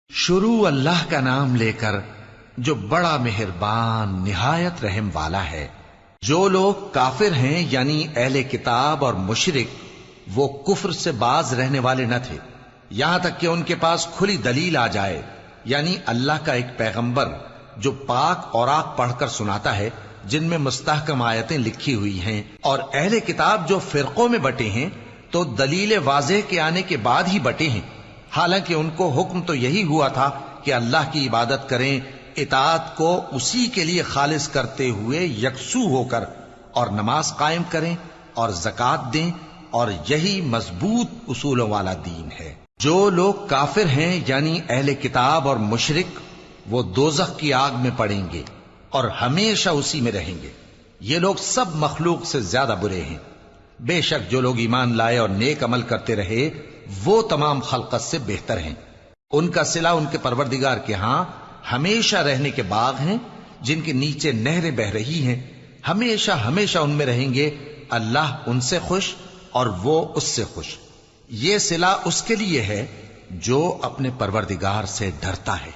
شروع اللہ کا نام لے کر جو بڑا مہربان نہایت رحم والا ہے۔ جو لوگ کافر ہیں یعنی اہل کتاب اور مشرک، وہ کفر سے باز رہنے والے نہ تھے یہاں تک کہ ان کے پاس کھلی دلیل آ جائے، یعنی اللہ کا ایک پیغمبر جو پاک اوراق پڑھ کر سناتا ہے جن میں مستحکم آیتیں لکھی ہوئی ہیں، اور اہل کتاب جو فرقوں میں بٹے ہیں تو دلیل واضح کے آنے کے بعد ہی بٹے ہیں، حالانکہ ان کو حکم تو یہی ہوا تھا کہ اللہ کی عبادت کریں، اطاعت کو اسی کے لیے خالص کرتے ہوئے یکسو ہو کر، اور نماز قائم کریں اور زکوٰۃ دیں، اور یہی مضبوط اصولوں والا دین ہے۔ جو لوگ کافر ہیں یعنی اہل کتاب اور مشرک، وہ دوزخ کی آگ میں پڑیں گے اور ہمیشہ اسی میں رہیں گے۔ یہ لوگ سب مخلوق سے زیادہ برے ہیں۔ بے شک جو لوگ ایمان لائے اور نیک عمل کرتے رہے وہ تمام خلقت سے بہتر ہیں۔ ان کا صلہ ان کے پروردگار کے ہاں ہمیشہ رہنے کے باغ ہیں جن کے نیچے نہریں بہ رہی ہیں، ہمیشہ ہمیشہ ان میں رہیں گے۔ اللہ ان سے خوش اور وہ اس سے خوش۔ یہ صلہ اس کے لیے ہے جو اپنے پروردگار سے ڈرتا ہے۔